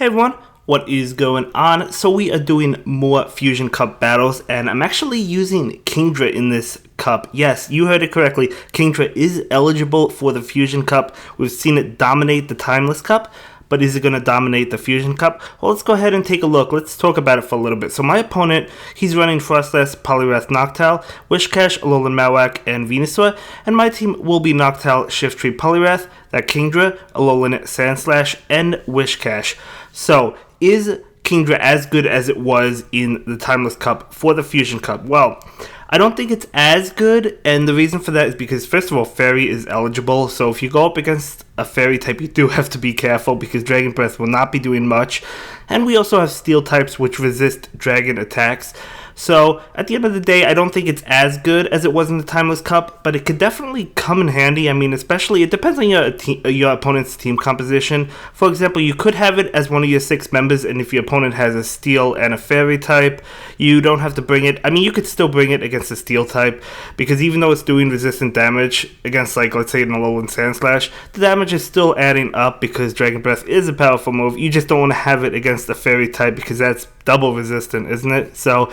Hey everyone, what is going on? So we are doing more Fusion Cup battles, and I'm actually using Kingdra in this cup. Yes, you heard it correctly. Kingdra is eligible for the Fusion Cup. We've seen it dominate the Timeless Cup, but is it going to dominate the Fusion Cup? Well, let's go ahead and take a look. Let's talk about it for a little bit. So my opponent, he's running Froslass, Poliwrath, Noctowl, Whiscash, Alolan, Marowak, and Venusaur, and my team will be Noctowl, Shiftry, Poliwrath, that Kingdra, Alolan, Sandslash, and Whiscash. So, is Kingdra as good as it was in the Timeless Cup for the Fusion Cup? Well, I don't think it's as good, and the reason for that is because, first of all, Fairy is eligible, so if you go up against a Fairy type, you do have to be careful, because Dragon Breath will not be doing much, and we also have Steel types which resist Dragon attacks. So, at the end of the day, I don't think it's as good as it was in the Timeless Cup, but it could definitely come in handy. I mean, especially, it depends on your opponent's team composition. For example, you could have it as one of your 6 members, and if your opponent has a Steel and a Fairy type, you don't have to bring it. I mean, you could still bring it against a Steel type, because even though it's doing resistant damage against, like, let's say an Alolan Sandslash, the damage is still adding up because Dragon Breath is a powerful move. You just don't want to have it against a Fairy type, because that's double resistant, isn't it? So,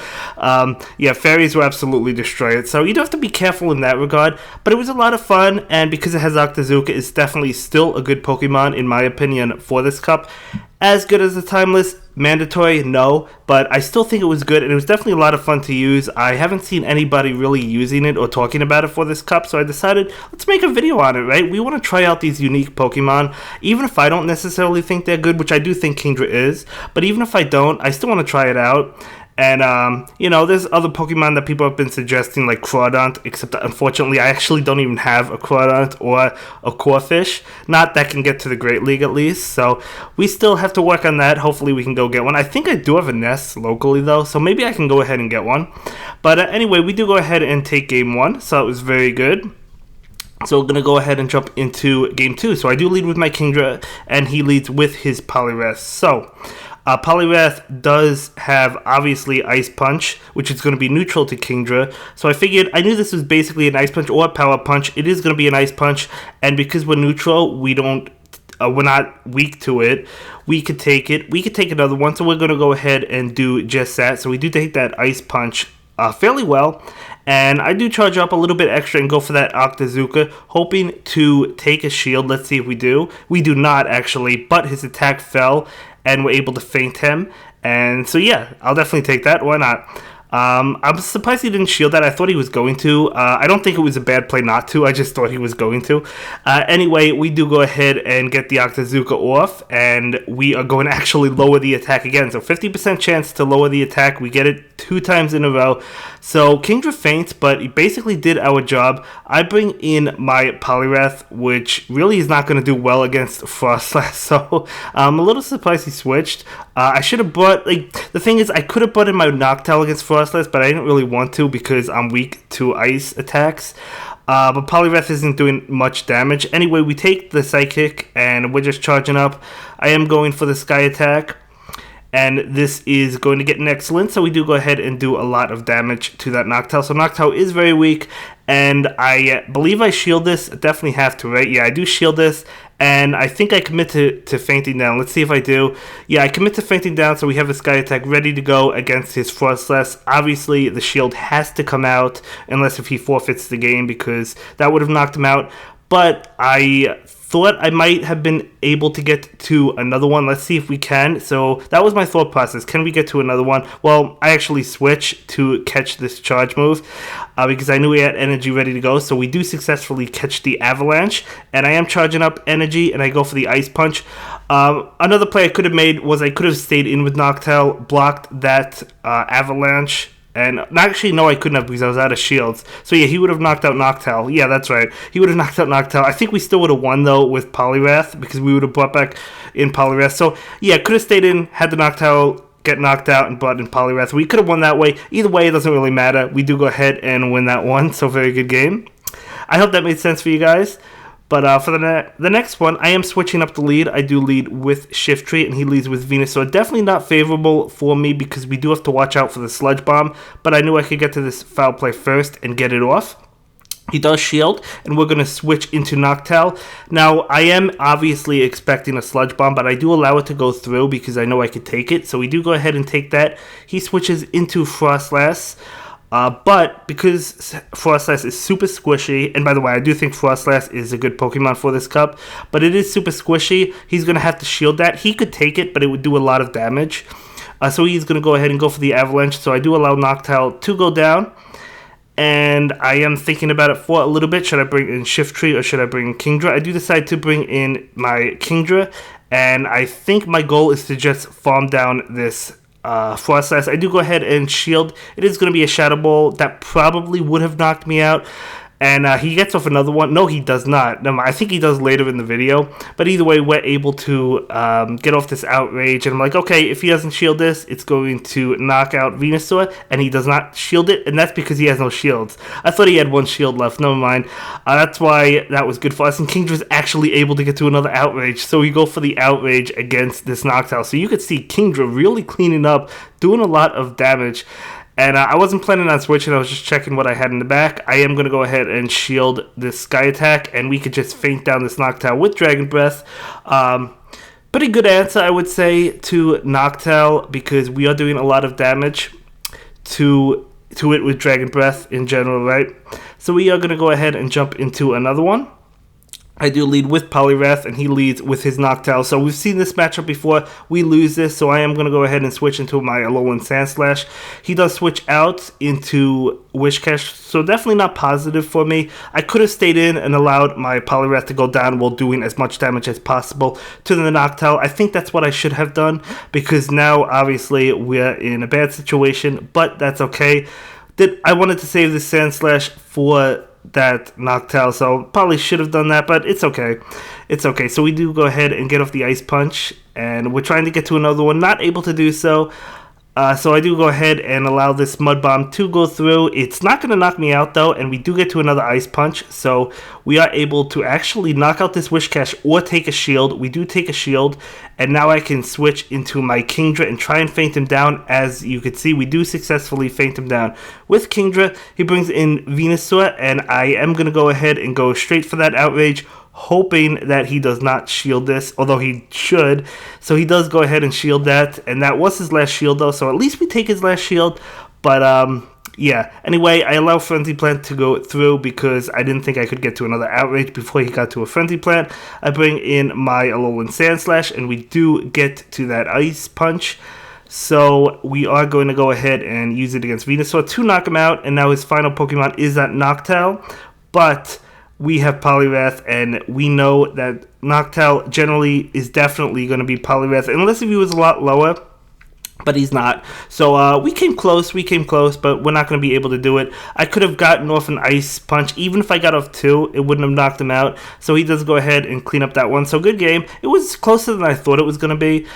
yeah, Fairies will absolutely destroy it. So you do have to be careful in that regard. But it was a lot of fun, and because it has Octazooka, it's definitely still a good Pokemon, in my opinion, for this cup. As good as the Timeless? Mandatory? No. But I still think it was good, and it was definitely a lot of fun to use. I haven't seen anybody really using it or talking about it for this cup, so I decided, let's make a video on it, right? We want to try out these unique Pokemon, even if I don't necessarily think they're good, which I do think Kingdra is. But even if I don't, I still want to try it out. And, you know, there's other Pokemon that people have been suggesting, like Crawdaunt, except that unfortunately I actually don't even have a Crawdaunt or a Corphish. Not that can get to the Great League at least, so we still have to work on that. Hopefully we can go get one. I think I do have a nest locally though, so maybe I can go ahead and get one. But anyway, we do go ahead and take game 1, so it was very good. So we're going to go ahead and jump into game 2. So I do lead with my Kingdra, and he leads with his Poliwrath. So, Poliwrath does have, obviously, Ice Punch, which is going to be neutral to Kingdra. So I figured, I knew this was basically an Ice Punch or a Power Punch. It is going to be an Ice Punch, and because we're neutral, we're not weak to it. We could take it. We could take another one, so we're going to go ahead and do just that. So we do take that Ice Punch fairly well. And I do charge up a little bit extra and go for that Octazooka, hoping to take a shield. Let's see if we do. We do not, actually, but his attack fell, and we're able to feint him. And so, yeah, I'll definitely take that. Why not? I'm surprised he didn't shield that. I thought he was going to. I don't think it was a bad play not to. I just thought he was going to. Anyway, we do go ahead and get the Octazooka off, and we are going to actually lower the attack again. So 50% chance to lower the attack. We get it 2 times in a row. So Kingdra feints, but he basically did our job. I bring in my Poliwrath, which really is not going to do well against Froslass. So I'm a little surprised he switched. I should have brought, like, the thing is, I could have brought in my Noctowl against Froslass, but I didn't really want to because I'm weak to ice attacks. But Poliwrath isn't doing much damage. Anyway, we take the Psychic, and we're just charging up. I am going for the Sky Attack, and this is going to get an excellent, so we do go ahead and do a lot of damage to that Noctowl. So Noctowl is very weak, and I believe I shield this. I definitely have to, right? Yeah, I do shield this, and I think I commit to fainting down. Let's see if I do. Yeah, I commit to fainting down, so we have a Sky Attack ready to go against his Froslass. Obviously, the shield has to come out, unless if he forfeits the game, because that would have knocked him out. But I thought I might have been able to get to another one. Let's see if we can. So that was my thought process. Can we get to another one? Well, I actually switched to catch this charge move because I knew we had energy ready to go. So we do successfully catch the Avalanche, and I am charging up energy, and I go for the Ice Punch. Another play I could have made was I could have stayed in with Noctowl, blocked that Avalanche. And actually, no, I couldn't have because I was out of shields. So yeah, he would have knocked out Noctowl. Yeah, that's right. He would have knocked out Noctowl. I think we still would have won, though, with Poliwrath because we would have brought back in Poliwrath. So yeah, could have stayed in, had the Noctowl get knocked out, and brought in Poliwrath. We could have won that way. Either way, it doesn't really matter. We do go ahead and win that one. So very good game. I hope that made sense for you guys. But for the next one, I am switching up the lead. I do lead with Shiftry, and he leads with Venusaur. Definitely not favorable for me because we do have to watch out for the Sludge Bomb. But I knew I could get to this foul play first and get it off. He does shield, and we're going to switch into Noctowl. Now, I am obviously expecting a Sludge Bomb, but I do allow it to go through because I know I could take it. So we do go ahead and take that. He switches into Froslass. But because Froslass is super squishy, and by the way, I do think Froslass is a good Pokemon for this cup, but it is super squishy, he's going to have to shield that. He could take it, but it would do a lot of damage. So he's going to go ahead and go for the Avalanche. So I do allow Noctowl to go down. And I am thinking about it for a little bit. Should I bring in Shiftry or should I bring in Kingdra? I do decide to bring in my Kingdra. And I think my goal is to just farm down this Froslass. I do go ahead and shield. It is going to be a Shadow Ball. That probably would have knocked me out. And he gets off another one. No, he does not. No, I think he does later in the video. But either way, we're able to get off this Outrage. And I'm like, okay, if he doesn't shield this, it's going to knock out Venusaur. And he does not shield it. And that's because he has no shields. I thought he had one shield left. Never mind. That's why that was good for us. And Kingdra's actually able to get to another Outrage. So we go for the Outrage against this Noctowl. So you could see Kingdra really cleaning up, doing a lot of damage. And I wasn't planning on switching, I was just checking what I had in the back. I am going to go ahead and shield this Sky Attack, and we could just feint down this Noctowl with Dragon Breath. Pretty good answer, I would say, to Noctowl, because we are doing a lot of damage to it with Dragon Breath in general, right? So we are going to go ahead and jump into another one. I do lead with Poliwrath, and he leads with his Noctowl. So we've seen this matchup before. We lose this, so I am going to go ahead and switch into my Alolan Sandslash. He does switch out into Whiscash, so definitely not positive for me. I could have stayed in and allowed my Poliwrath to go down while doing as much damage as possible to the Noctowl. I think that's what I should have done, because now, obviously, we're in a bad situation, but that's okay. I wanted to save the Sandslash for that Noctowl, so probably should have done that, but it's okay. It's okay. So we do go ahead and get off the Ice Punch, and we're trying to get to another one, not able to do so. So I do go ahead and allow this Mud Bomb to go through. It's not going to knock me out, though, and we do get to another Ice Punch, so we are able to actually knock out this Whiscash or take a shield. We do take a shield, and now I can switch into my Kingdra and try and feint him down. As you can see, we do successfully feint him down with Kingdra. He brings in Venusaur, and I am going to go ahead and go straight for that Outrage, hoping that he does not shield this, although he should. So he does go ahead and shield that, and that was his last shield, though, so at least we take his last shield. But yeah, anyway, I allow Frenzy Plant to go through because I didn't think I could get to another Outrage before he got to a Frenzy Plant. I bring in my Alolan Sandslash, and we do get to that Ice Punch. So we are going to go ahead and use it against Venusaur to knock him out, and now his final Pokemon is that Noctowl. But we have Poliwrath, and we know that Noctowl generally is definitely going to be Poliwrath, unless if he was a lot lower, but he's not. So we came close, but we're not going to be able to do it. I could have gotten off an Ice Punch. Even if I got off 2, it wouldn't have knocked him out. So he does go ahead and clean up that one. So good game. It was closer than I thought it was going to be.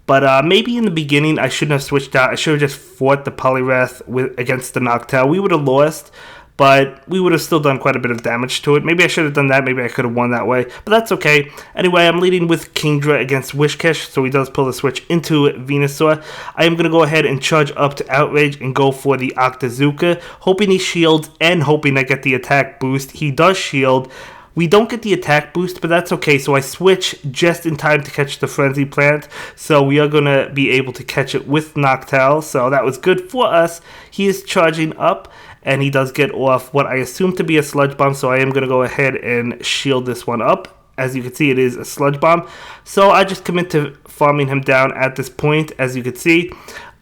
But maybe in the beginning I shouldn't have switched out. I should have just fought the Poliwrath against the Noctowl. We would have lost, but we would have still done quite a bit of damage to it. Maybe I should have done that. Maybe I could have won that way. But that's okay. Anyway, I'm leading with Kingdra against Whiscash, so he does pull the switch into Venusaur. I am going to go ahead and charge up to Outrage and go for the Octazooka, hoping he shields and hoping I get the attack boost. He does shield. We don't get the attack boost, but that's okay. So I switch just in time to catch the Frenzy Plant. So we are going to be able to catch it with Noctowl. So that was good for us. He is charging up, and he does get off what I assume to be a Sludge Bomb. So I am going to go ahead and shield this one up. As you can see, it is a Sludge Bomb. So I just commit to farming him down at this point, as you can see.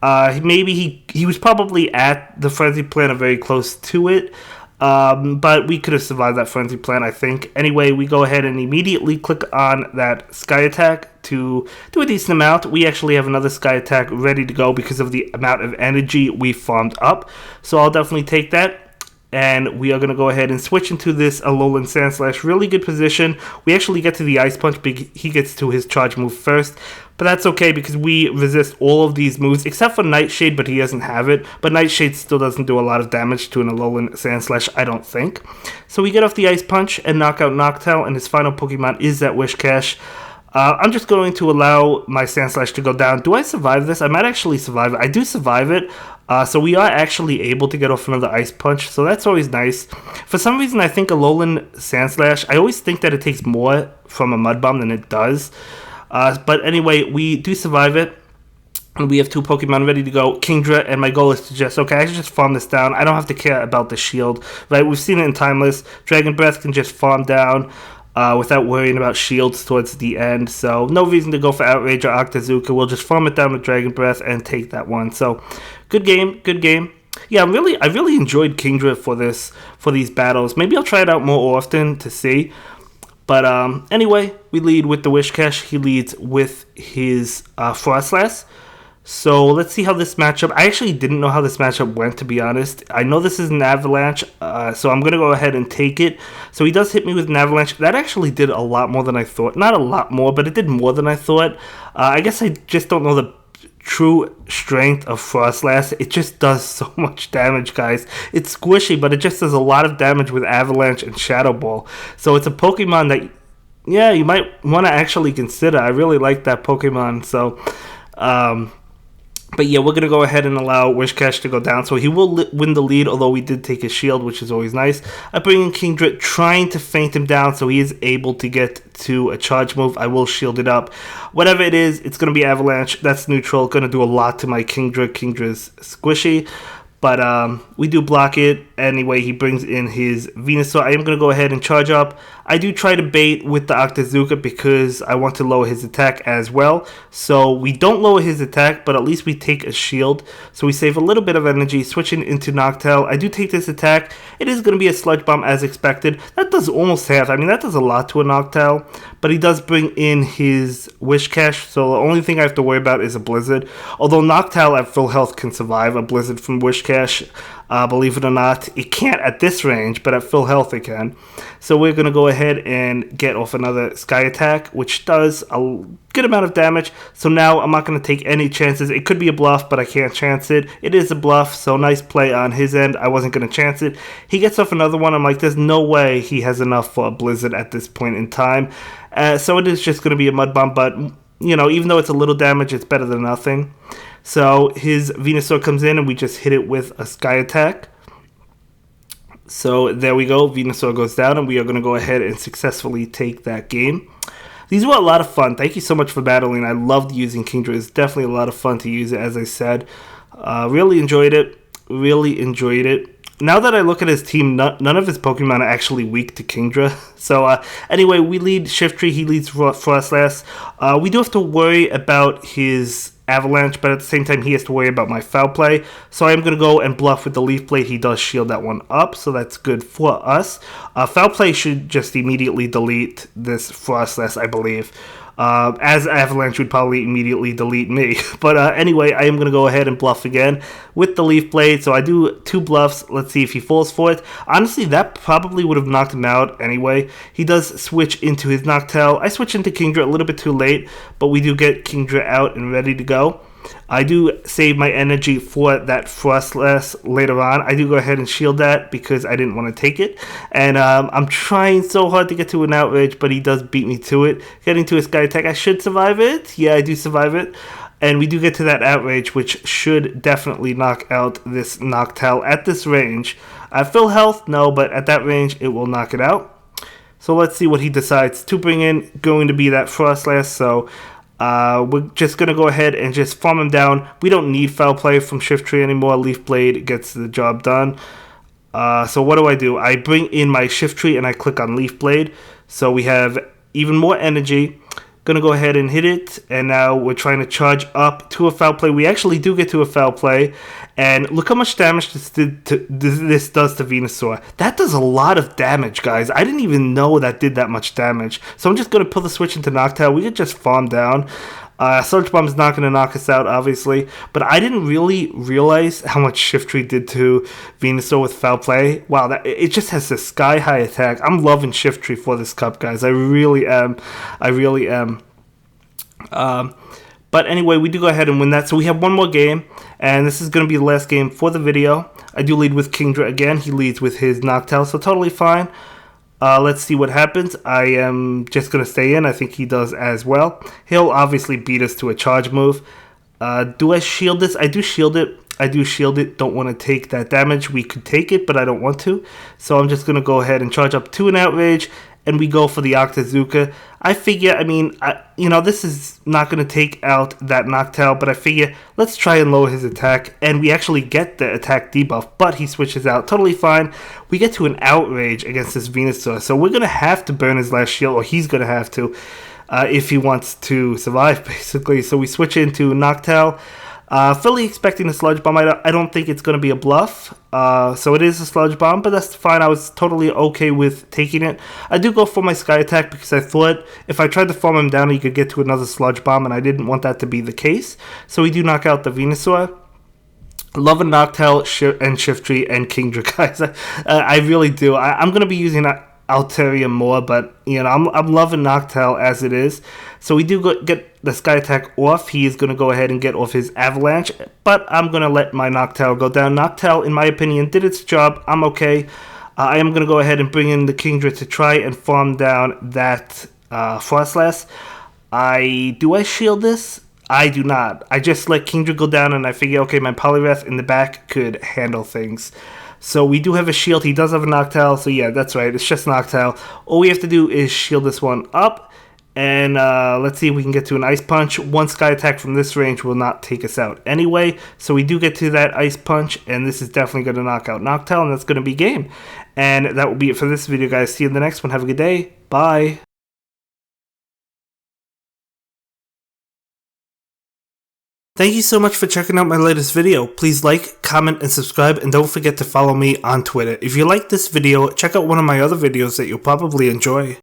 Maybe he was probably at the Frenzy Plant or very close to it. But we could have survived that Frenzy Plant, I think. Anyway, we go ahead and immediately click on that Sky Attack to do a decent amount. We actually have another Sky Attack ready to go because of the amount of energy we farmed up. So I'll definitely take that. And we are going to go ahead and switch into this Alolan Sandslash. Really good position. We actually get to the Ice Punch, but he gets to his charge move first. But that's okay because we resist all of these moves, except for Nightshade, but he doesn't have it. But Nightshade still doesn't do a lot of damage to an Alolan Sandslash, I don't think. So we get off the Ice Punch and knock out Noctowl, and his final Pokemon is that Whiscash. I'm just going to allow my Sandslash to go down. Do I survive this? I might actually survive it. I do survive it. So we are actually able to get off another Ice Punch. So that's always nice. For some reason, I think Alolan Sandslash, I always think that it takes more from a Mud Bomb than it does. But anyway, we do survive it. And we have 2 Pokemon ready to go, Kingdra, and my goal is to just, okay, I can just farm this down. I don't have to care about the shield, right? We've seen it in Timeless. Dragon Breath can just farm down without worrying about shields towards the end. So no reason to go for Outrage or Octazooka. We'll just farm it down with Dragon Breath and take that one. So good game, good game. Yeah, I really enjoyed Kingdra for these battles. Maybe I'll try it out more often to see. But anyway, we lead with the Whiscash. He leads with his Froslass. So let's see how this matchup... I actually didn't know how this matchup went, to be honest. I know this is an Avalanche, so I'm going to go ahead and take it. So he does hit me with an Avalanche. That actually did a lot more than I thought. Not a lot more, but it did more than I thought. I guess I just don't know the true strength of Froslass. It just does so much damage, guys. It's squishy, but it just does a lot of damage with Avalanche and Shadow Ball. So it's a Pokemon that, yeah, you might want to actually consider. I really like that Pokemon, so... But yeah, we're going to go ahead and allow Whiscash to go down. So he will win the lead, although we did take his shield, which is always nice. I bring in Kingdra, trying to feint him down so he is able to get to a charge move. I will shield it up. Whatever it is, it's going to be Avalanche. That's neutral. Going to do a lot to my Kingdra. Kingdra's squishy. But we do block it. Anyway, he brings in his Venusaur. I am going to go ahead and charge up. I do try to bait with the Octazooka because I want to lower his attack as well. So we don't lower his attack, but at least we take a shield. So we save a little bit of energy, switching into Noctowl. I do take this attack. It is going to be a Sludge Bomb as expected. That does almost half. I mean, that does a lot to a Noctowl. But he does bring in his Whiscash, so the only thing I have to worry about is a Blizzard. Although Noctowl at full health can survive a Blizzard from Whiscash. Believe it or not, it can't at this range, but at full health it can. So we're going to go ahead and get off another Sky Attack, which does a good amount of damage. So now I'm not going to take any chances. It could be a bluff, but I can't chance it. It is a bluff, so nice play on his end. I wasn't going to chance it. He gets off another one. I'm like, there's no way he has enough for a Blizzard at this point in time. So it is just going to be a Mud Bomb, but, you know, even though it's a little damage, it's better than nothing. So his Venusaur comes in and we just hit it with a Sky Attack. So there we go. Venusaur goes down and we are going to go ahead and successfully take that game. These were a lot of fun. Thank you so much for battling. I loved using Kingdra. It's definitely a lot of fun to use it, as I said. Really enjoyed it. Really enjoyed it. Now that I look at his team, none of his Pokemon are actually weak to Kingdra. So anyway, we lead Shiftry. He leads Froslass. We do have to worry about his Avalanche, but at the same time he has to worry about my Foul Play. So I'm going to go and bluff with the Leaf Blade. He does shield that one up, so that's good for us. Foul Play should just immediately delete this Froslass, I believe. As Avalanche would probably immediately delete me. But anyway, I am going to go ahead and bluff again with the Leaf Blade. So I do 2 bluffs. Let's see if he falls for it. Honestly, that probably would have knocked him out anyway. He does switch into his Noctowl. I switch into Kingdra a little bit too late, but we do get Kingdra out and ready to go. I do save my energy for that Froslass later on. I do go ahead and shield that because I didn't want to take it. And I'm trying so hard to get to an Outrage, but he does beat me to it. Getting to a Sky Attack, I should survive it. Yeah, I do survive it. And we do get to that Outrage, which should definitely knock out this Noctowl at this range. At full health, no, but at that range, it will knock it out. So let's see what he decides to bring in. Going to be that Froslass, so... we're just going to go ahead and just farm him down. We don't need Foul Play from Shiftry anymore. Leaf Blade gets the job done. So what do? I bring in my Shiftry and I click on Leaf Blade. So we have even more energy. Going to go ahead and hit it. And now we're trying to charge up to a Foul Play. We actually do get to a Foul Play. And look how much damage this does to Venusaur. That does a lot of damage, guys. I didn't even know that did that much damage. So I'm just going to pull the switch into Noctowl. We could just farm down. Surge Bomb is not going to knock us out, obviously. But I didn't really realize how much Shiftry did to Venusaur with Foul Play. Wow, it just has a sky-high attack. I'm loving Shiftry for this cup, guys. I really am. I really am. But anyway, we do go ahead and win that. So we have one more game, and this is going to be the last game for the video. I do lead with Kingdra again. He leads with his Noctowl, so totally fine. Let's see what happens. I am just going to stay in. I think he does as well. He'll obviously beat us to a charge move. Do I shield this? I do shield it. I do shield it. Don't want to take that damage. We could take it, but I don't want to. So I'm just going to go ahead and charge up to an Outrage. And we go for the Octazooka. I figure, I mean, this is not going to take out that Noctowl, but I figure let's try and lower his attack. And we actually get the attack debuff, but he switches out. Totally fine. We get to an Outrage against this Venusaur. So we're going to have to burn his last shield, or he's going to have to, if he wants to survive, basically. So we switch into Noctowl. Fully expecting a Sludge Bomb. I don't think it's going to be a bluff. So it is a Sludge Bomb, but that's fine. I was totally okay with taking it. I do go for my Sky Attack because I thought if I tried to farm him down, he could get to another Sludge Bomb, and I didn't want that to be the case. So we do knock out the Venusaur. Love a Noctowl and Shiftry and Kingdra, guys. I really do. I'm going to be using Altaria more, but I'm loving Noctowl as it is. So we do get the Sky Attack off. He is going to go ahead and get off his Avalanche, but I'm going to let my Noctowl go down. Noctowl, in my opinion, did its job. I'm okay. I am going to go ahead and bring in the Kingdra to try and farm down that Froslass. Do I shield this? I do not. I just let Kingdra go down, and I figure, okay, my Poliwrath in the back could handle things. So we do have a shield. He does have a Noctowl, so yeah, that's right. It's just Noctowl. All we have to do is shield this one up, and let's see if we can get to an Ice Punch. One Sky Attack from this range will not take us out anyway, so we do get to that Ice Punch, and this is definitely going to knock out Noctowl, and that's going to be game. And that will be it for this video, guys. See you in the next one. Have a good day. Bye. Thank you so much for checking out my latest video. Please like, comment, and subscribe, and don't forget to follow me on Twitter. If you like this video, check out one of my other videos that you'll probably enjoy.